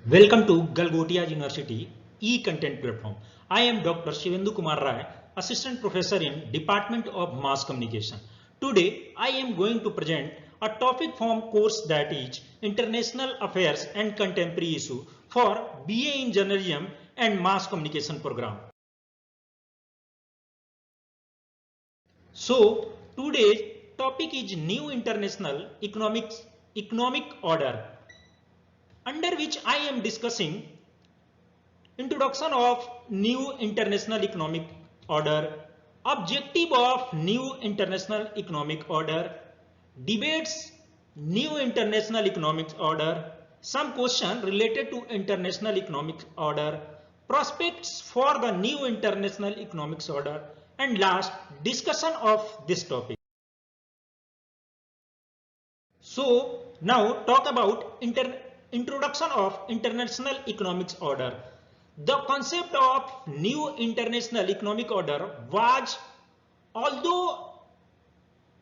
Welcome to Galgotia University e-content platform. I am Dr. Shivendu Kumar Rai, Assistant Professor in Department of Mass Communication. Today, I am going to present a topic from course that is International Affairs and Contemporary Issue for BA in Journalism and Mass Communication program. So, today's topic is New International Economic Order, under which I am discussing introduction of new international economic order, objective of new international economic order, debates new international economic order, some question related to international economic order, prospects for the new international economics order, and last discussion of this topic. So now talk about introduction of international economics order. The concept of new international economic order was, although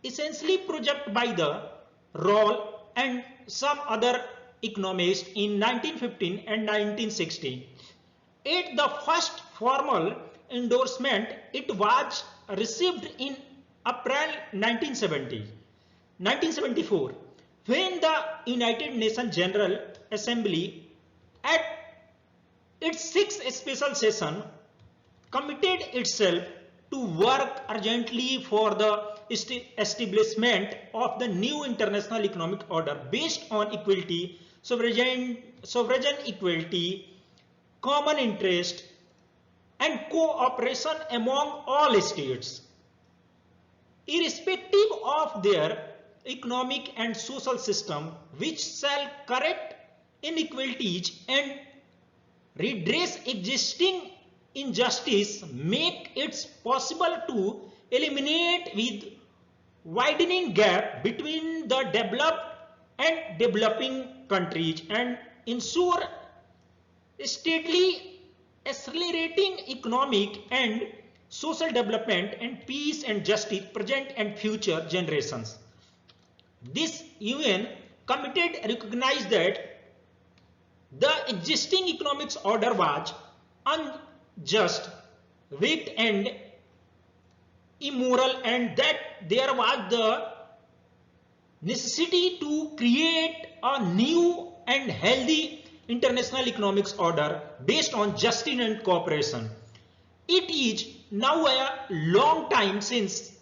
essentially projected by the Roll and some other economists in 1915 and 1916. At the first formal endorsement, it was received in April 1974, when the United Nations General Assembly at its sixth special session committed itself to work urgently for the establishment of the new international economic order based on equality, sovereign equality, common interest, and cooperation among all states, irrespective of their economic and social system, which shall correct inequalities and redress existing injustice, make it possible to eliminate with widening gap between the developed and developing countries and ensure steadily accelerating economic and social development and peace and justice present and future generations. This UN committee recognized that the existing economics order was unjust, weak and immoral, and that there was the necessity to create a new and healthy international economics order based on justice and cooperation. It is now a long time since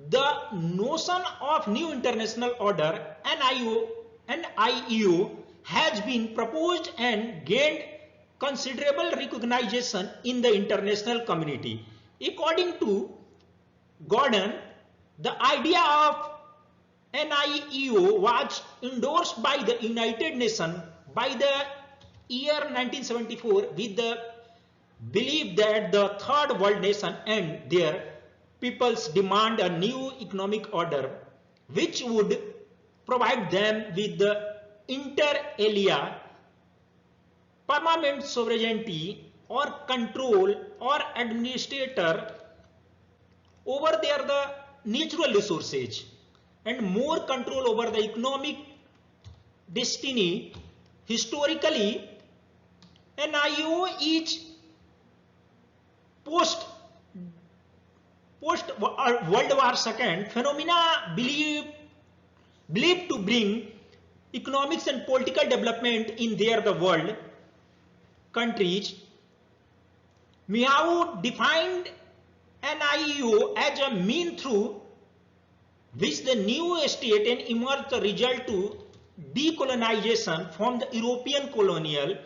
the notion of new international order NIEO has been proposed and gained considerable recognition in the international community. According to Gordon, the idea of NIEO was endorsed by the United Nations by the year 1974 with the belief that the third world nation and their peoples demand a new economic order which would provide them with the inter alia permanent sovereignty or control or administrator over the natural resources and more control over the economic destiny. Historically, NIO is post World War II phenomena believed to bring economics and political development in the world countries. Miao defined NIEO as a mean through which the new state and emerged the result to decolonization from the European colonial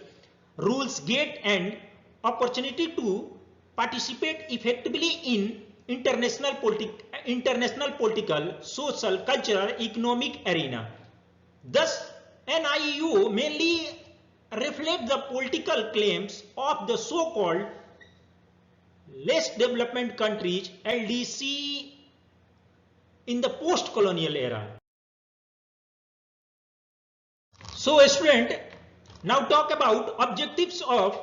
rules get an opportunity to participate effectively in international political, social, cultural, economic arena. Thus, NIEO mainly reflects the political claims of the so-called less developed countries LDC in the post-colonial era. So, student, now talk about objectives of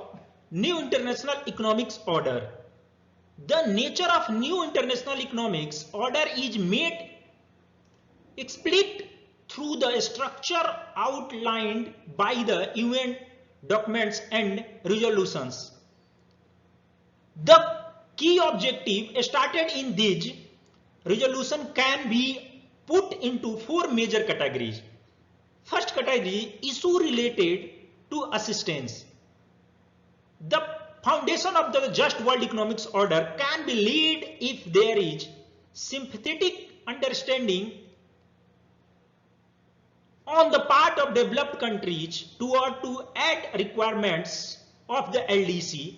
new international economics order. The nature of new international economics order is made explicit through the structure outlined by the UN documents and resolutions. The key objective started in these resolution can be put into four major categories. First category, issue related to assistance. The foundation of the just world economics order can be laid if there is sympathetic understanding on the part of developed countries to add requirements of the LDC.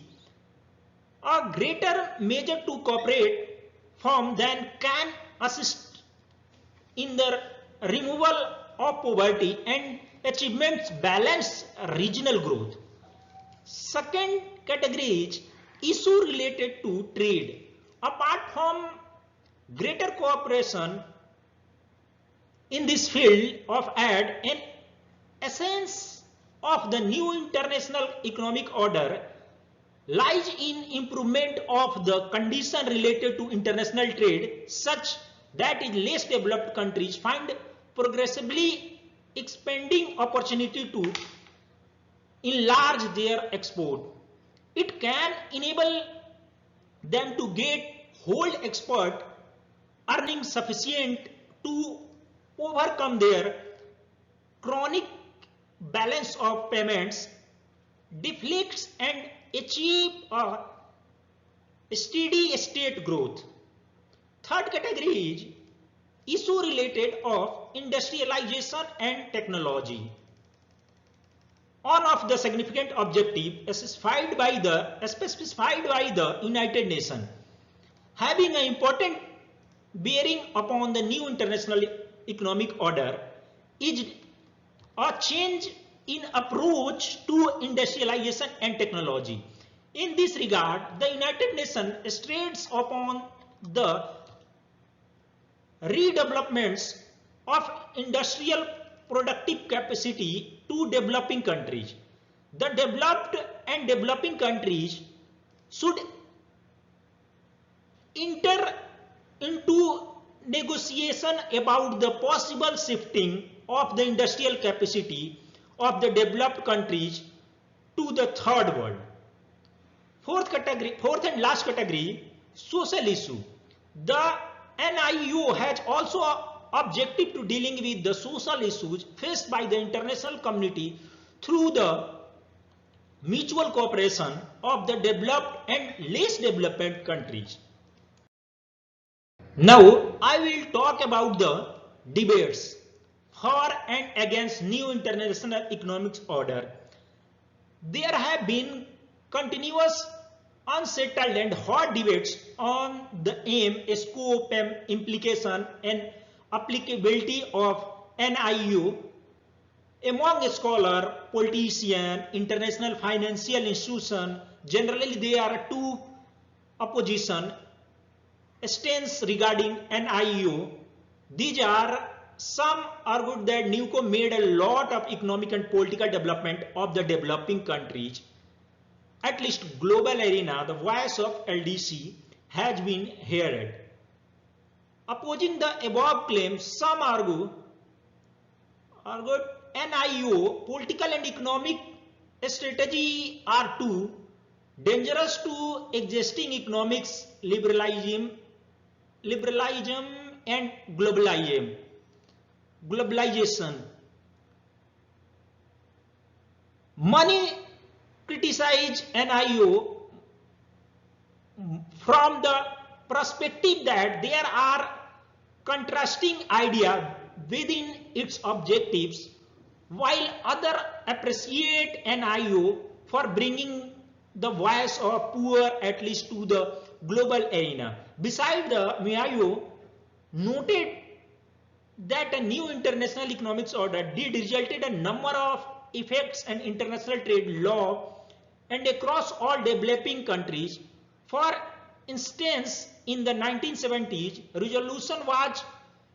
A greater measure to cooperate firm than can assist in the removal of poverty and achievements balanced regional growth. Second category is issue related to trade. Apart from greater cooperation in this field of aid, an essence of the new international economic order lies in improvement of the condition related to international trade such that less developed countries find progressively expanding opportunity to enlarge their export. It can enable them to hold export earnings sufficient to overcome their chronic balance of payments deflects and achieve a steady state growth. Third category is issue related of industrialization and technology. One of the significant objectives specified by the United Nations having an important bearing upon the new international economic order is a change in approach to industrialization and technology. In this regard, the United Nations strains upon the redevelopments of industrial productive capacity to developing countries. The developed and developing countries should enter into negotiation about the possible shifting of the industrial capacity of the developed countries to the third world. Fourth and last category, social issue. The NIU has also objective to dealing with the social issues faced by the international community through the mutual cooperation of the developed and less developed countries. Now I will talk about the debates for and against new international economics order. There have been continuous, unsettled and hot debates on the aim, scope, implication and applicability of NIU among scholars, politicians, international financial institutions. Generally, there are two opposition stance regarding NIU. These are some argued that NIUCO made a lot of economic and political development of the developing countries. At least global arena, the voice of LDC has been heard. Opposing the above claims, some argued NIU political and economic strategy are too dangerous to existing economics, liberalism and globalization. Many criticize NIU from the perspective that there are contrasting ideas within its objectives, while others appreciate NIU for bringing the voice of poor at least to the global arena. Besides, the NIU noted that a new international economics order did result in a number of effects and international trade law and across all developing countries. For instance, in the 1970s, resolution was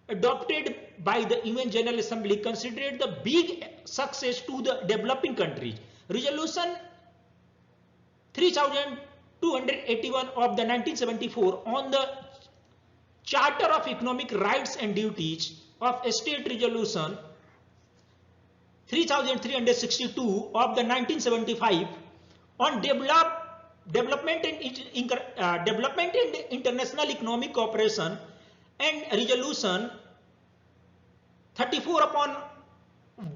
adopted by the UN General Assembly considered the big success to the developing countries. Resolution 3281 of the 1974 on the Charter of Economic Rights and Duties of State, Resolution 3362 of the 1975 on development and international economic cooperation, and resolution 34 upon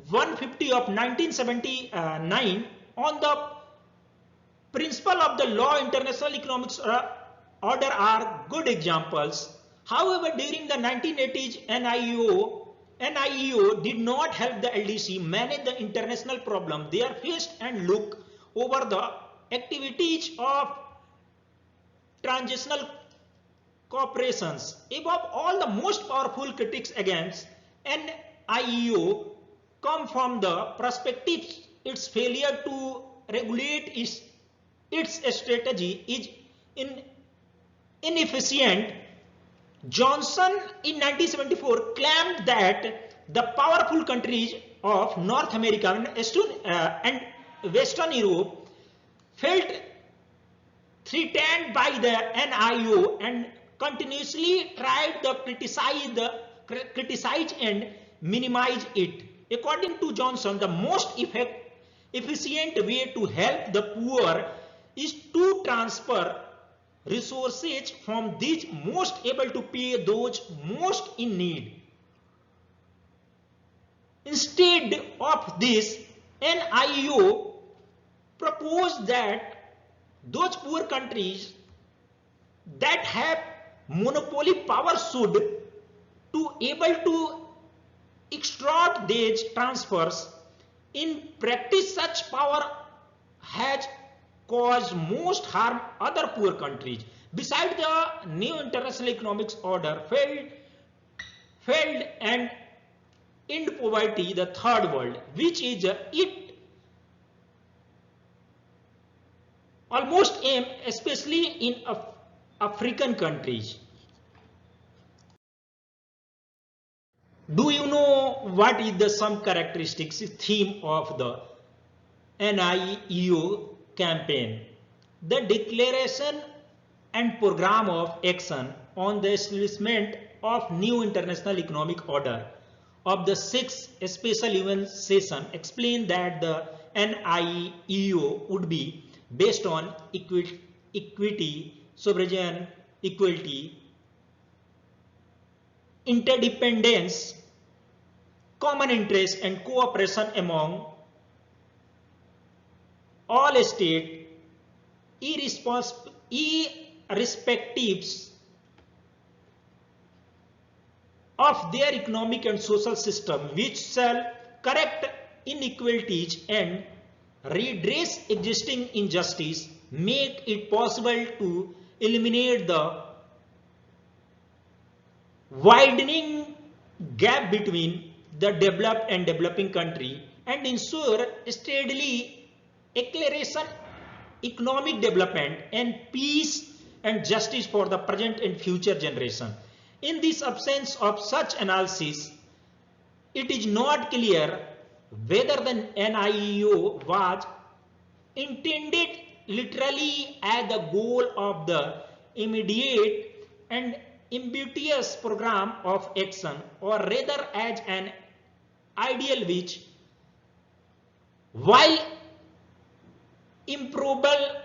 150 of 1979 on the principle of the law international economic order are good examples. However, during the 1980s, NIEO did not help the LDC manage the international problem they are faced and look over the activities of transitional corporations. Above all, the most powerful critics against NIEO come from the perspective its failure to regulate its strategy is inefficient. Johnson in 1974 claimed that the powerful countries of North America and Western Europe felt threatened by the NIEO and continuously tried to criticize and minimize it. According to Johnson, the most efficient way to help the poor is to transfer resources from these most able to pay those most in need. Instead of this, NIEO proposed that those poor countries that have monopoly power should to able to extort these transfers. In practice, such power has caused most harm other poor countries. Besides, the new international economics order failed and end poverty, the third world, which is it almost aim, especially in African countries. Do you know what is the some characteristics theme of the NIEO campaign? The declaration and program of action on the establishment of new international economic order of the 6th special UN session explained that the NIEO would be based on equity, sovereign equality, interdependence, common interest and cooperation among all states, irrespective of their economic and social system, which shall correct inequalities and redress existing injustice, make it possible to eliminate the widening gap between the developed and developing country, and ensure steadily acceleration economic development and peace and justice for the present and future generation. In this absence of such analysis, it is not clear whether the NIEO was intended literally as the goal of the immediate and ambitious program of action, or rather as an ideal which, while improbable,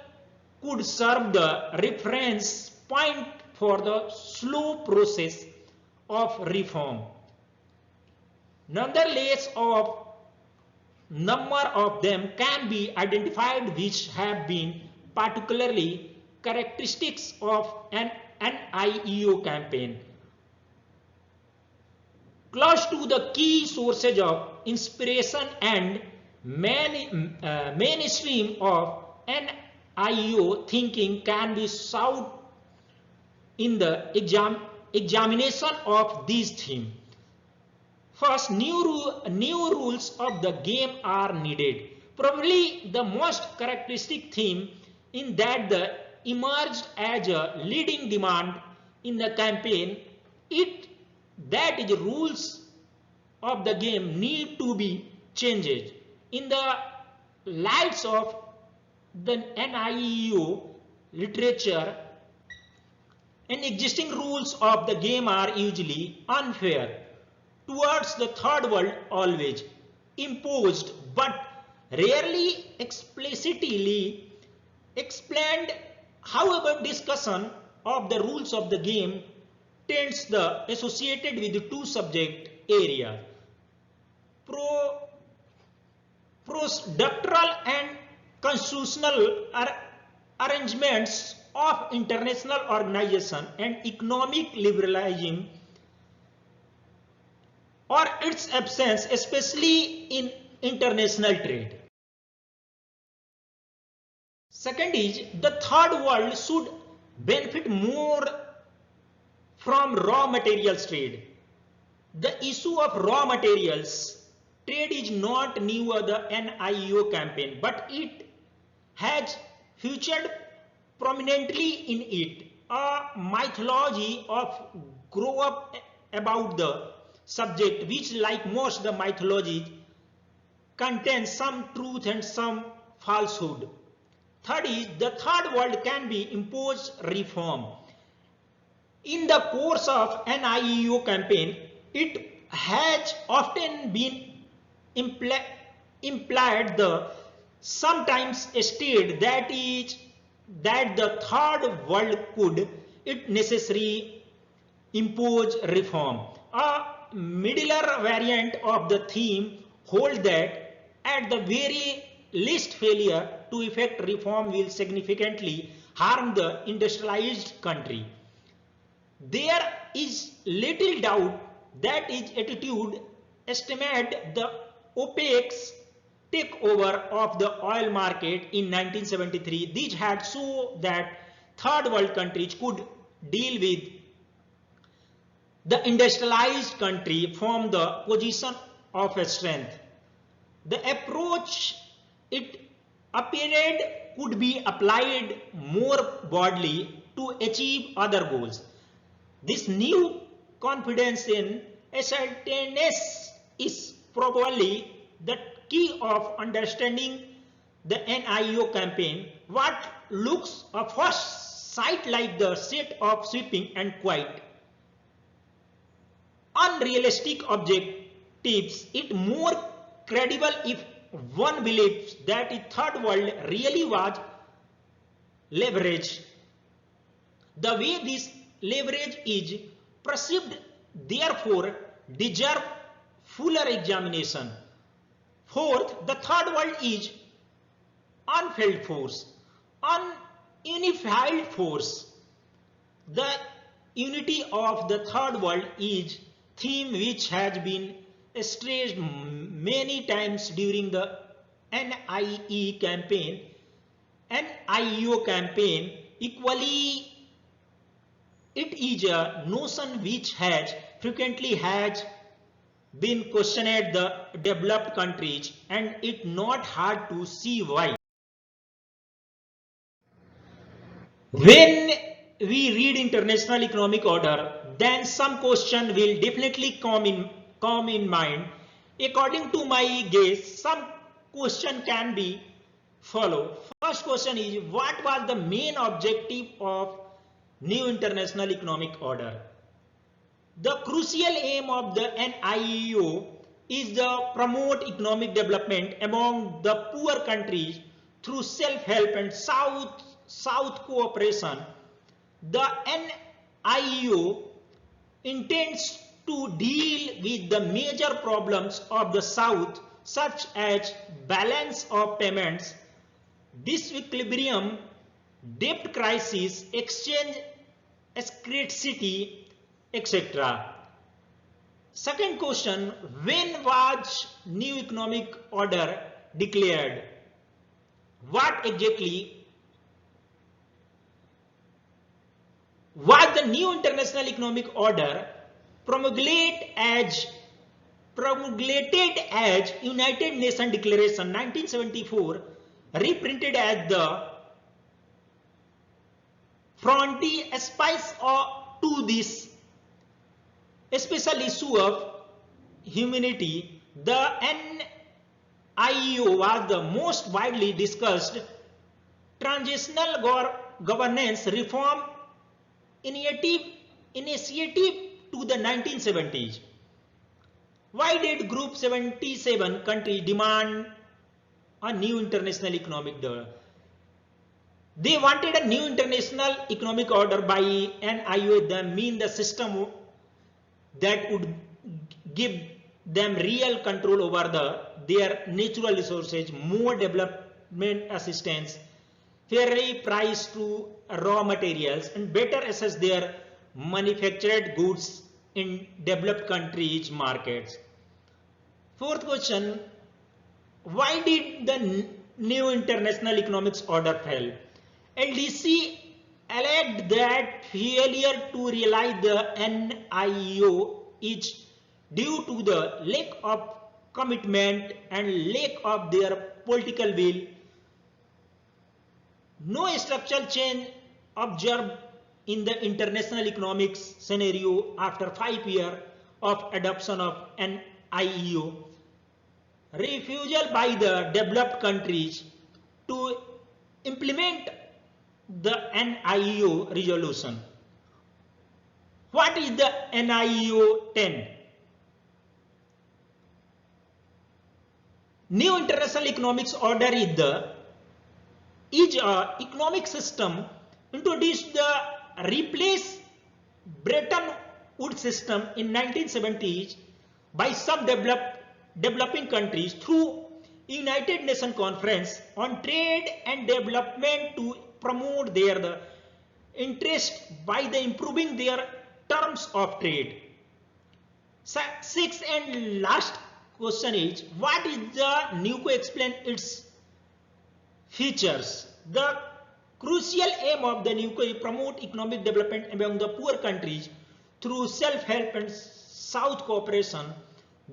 could serve the reference point for the slow process of reform. Nonetheless, a number of them can be identified which have been particularly characteristics of an NIEO campaign. Close to the key sources of inspiration and mainstream of NIEO thinking can be sought in the examination of these themes. First, new rules of the game are needed. Probably the most characteristic theme in that emerged as a leading demand in the campaign, that is, rules of the game need to be changed. In the lights of the NIEO literature, and existing rules of the game are usually unfair towards the third world always. imposed but rarely explicitly explained. However, discussion of the rules of the game tends the associated with the two subject areas, procedural and constitutional arrangements of international organization and economic liberalizing or its absence, especially in international trade. Second is the third world should benefit more from raw materials trade. The issue of raw materials trade is not new to the NIEO campaign, but it has featured prominently in it. A mythology of grow up about the subject, which like most the mythologies contains some truth and some falsehood. Third is the third world can be imposed reform. In the course of NIEO campaign, it has often been implied the sometimes stated that the third world could it necessarily impose reform. A middler variant of the theme holds that at the very least failure to effect reform will significantly harm the industrialized country. There is little doubt that its attitude estimate the OPEC's takeover of the oil market in 1973. These had shown that third world countries could deal with the industrialized country from the position of strength. The approach it appeared could be applied more broadly to achieve other goals. This new confidence in assertiveness is probably the key of understanding the NIEO campaign. What looks at first sight like the set of sweeping and quite unrealistic objectives, it more credible if one believes that the third world really was leveraged. The way this leverage is perceived, therefore, deserve fuller examination. Fourth, the third world is unfelt force, ununified force. The unity of the third world is theme which has been stressed many times during the NIEO campaign. Equally, it is a notion which has frequently been questioned at the developed countries, and it's not hard to see why. When we read international economic order, then some question will definitely come in mind. According to my guess, some question can be followed. First question is, what was the main objective of new international economic order? The crucial aim of the NIEO is to promote economic development among the poor countries through self-help and South cooperation. The NIEO intends to deal with the major problems of the South, such as balance of payments, disequilibrium, debt crisis, exchange scarcity, etc. Second question, when was new economic order declared? What exactly was the new international economic order promulgated as United Nations Declaration 1974, reprinted as the frontier spice to this special issue of humanity? The NIEO was the most widely discussed transitional governance reform initiative to the 1970s. Why did Group 77 countries demand a new international economic order? They wanted a new international economic order by NIO, that mean the system that would give them real control over their natural resources, more development assistance, fairly priced to raw materials, and better assess their manufactured goods in developed countries' markets. Fourth question, why did the new international economics order fail? LDC alleged that failure to realize the NIO is due to the lack of commitment and lack of their political will. No structural change observed in the international economics scenario after 5 years of adoption of NIO. Refusal by the developed countries to implement the NIO resolution. What is the NIO 10? New international economics order is a economic system introduced the replace Bretton Woods system in 1970s by some developing countries through United Nations Conference on Trade and Development to promote their interest by the improving their terms of trade. Sixth and last question is, what is the NIO? Explain its features. The crucial aim of the NIO is promote economic development among the poor countries through self-help and South cooperation.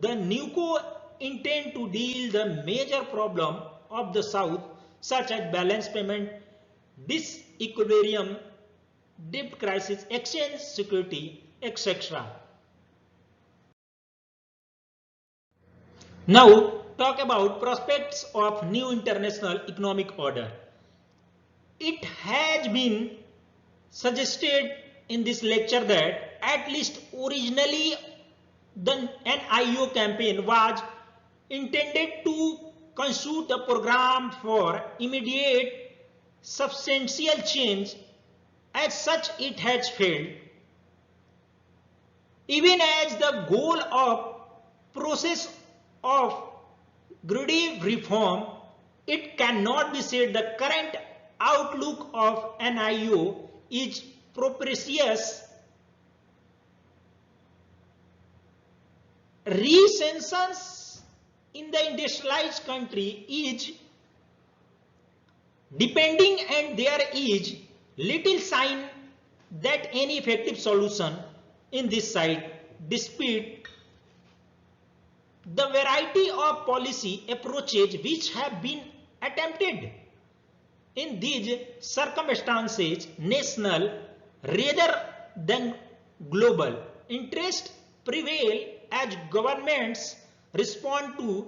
The NIO intend to deal the major problem of the South, such as balance payment, disequilibrium, debt crisis, exchange security, etc. Now talk about prospects of new international economic order. It has been suggested in this lecture that at least originally the NIO campaign was intended to constitute a program for immediate substantial change. As such, it has failed. Even as the goal of process of gradual reform, it cannot be said the current outlook of NIO is propitious. Recessions in the industrialized country is depending, and there is little sign that any effective solution in this side, despite the variety of policy approaches which have been attempted. In these circumstances, national rather than global interest prevail as governments respond to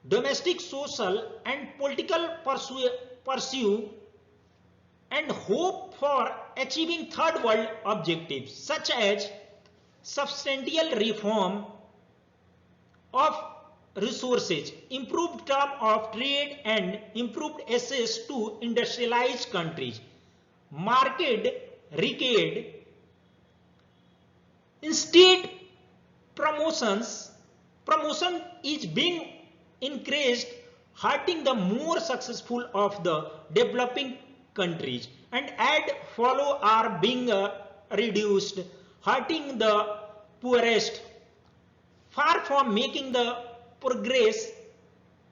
domestic, social and political pursuit and hope for achieving third world objectives such as substantial reform of resources, improved term of trade and improved access to industrialized countries. Market recede. Instead, promotion is being increased, hurting the more successful of the developing countries, and ad follow are being reduced, hurting the poorest. Far from making the progress,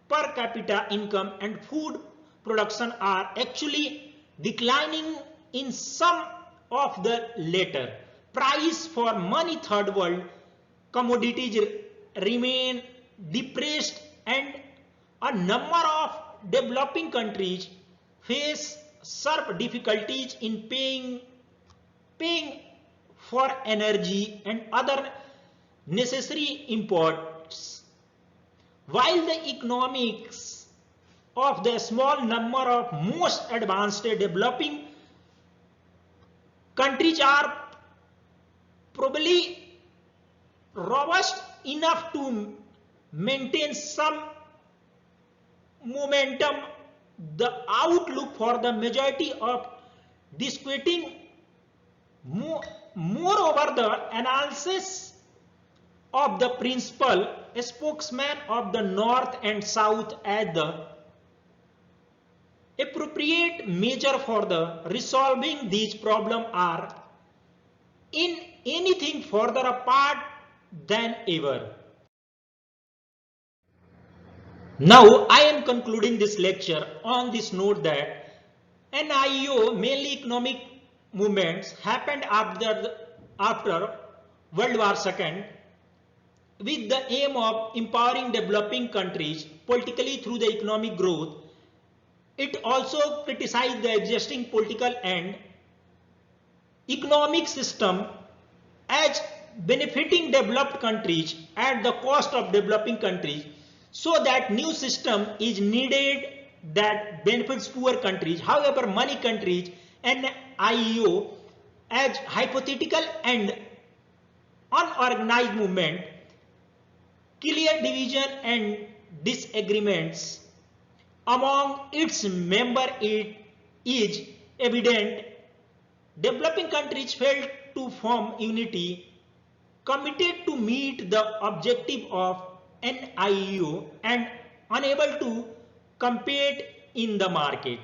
per capita income and food production are actually declining in some of the latter. Price for many third world commodities remain depressed, and a number of developing countries face sharp difficulties in paying for energy and other necessary imports. While the economics of the small number of most advanced developing countries are probably robust enough to maintain some momentum. The outlook for the majority of disputing. Moreover, the analysis of the principal spokesman of the North and South as the appropriate measure for the resolving these problems are in anything further apart than ever. Now I am concluding this lecture on this note that NIEO, mainly economic movements, happened after World War II with the aim of empowering developing countries politically through the economic growth. It also criticized the existing political and economic system as benefiting developed countries at the cost of developing countries, so that new system is needed that benefits poor countries. However, many countries and NIEO as hypothetical and unorganized movement, clear division and disagreements among its members it is evident. Developing countries failed to form unity, committed to meet the objective of NIEO and unable to compete in the market.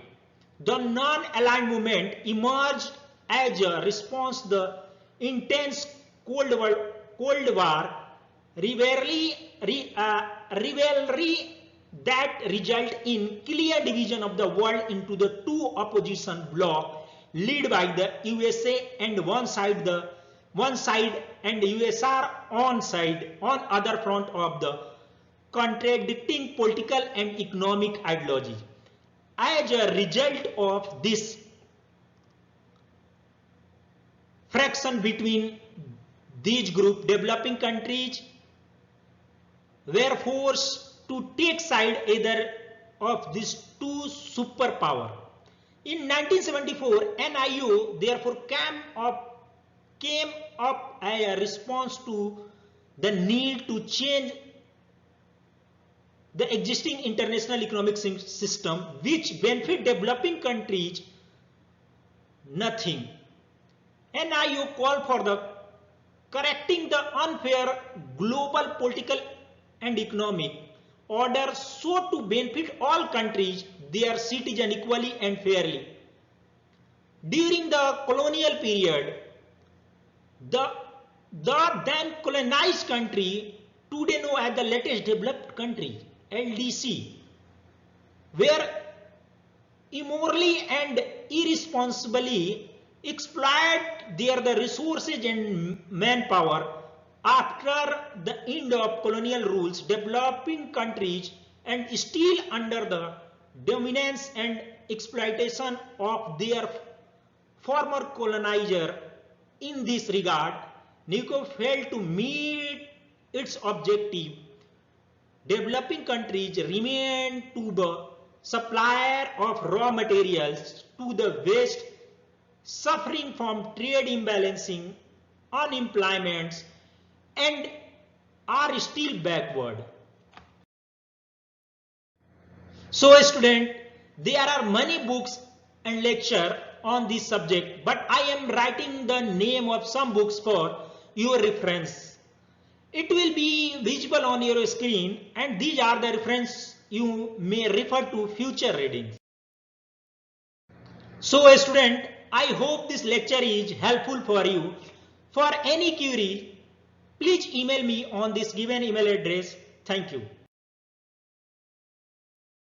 The non-aligned movement emerged as a response to the intense Cold War rivalry that result in clear division of the world into the two opposition blocs led by the USA and one side and USSR on other front of the contradicting political and economic ideology. As a result of this friction between these groups, developing countries were forced to take side either of these two superpowers. In 1974, NIEO therefore came up as a response to the need to change the existing international economic system which benefit developing countries nothing. NIEO called for the correcting the unfair global political and economic order so to benefit all countries, their citizens equally and fairly. During the colonial period, the then colonized country, today known as the latest developed country, LDC, were immorally and irresponsibly exploit the resources and manpower. After the end of colonial rules, developing countries and still under the dominance and exploitation of their former colonizer. In this regard, NIEO failed to meet its objective. Developing countries remain to the supplier of raw materials to the West, suffering from trade imbalancing, unemployment, and are still backward. So student, there are many books and lecture on this subject, but I am writing the name of some books for your reference. It will be visible on your screen, and these are the reference you may refer to future readings. So student, I hope this lecture is helpful for you. For any query, please email me on this given email address. Thank you.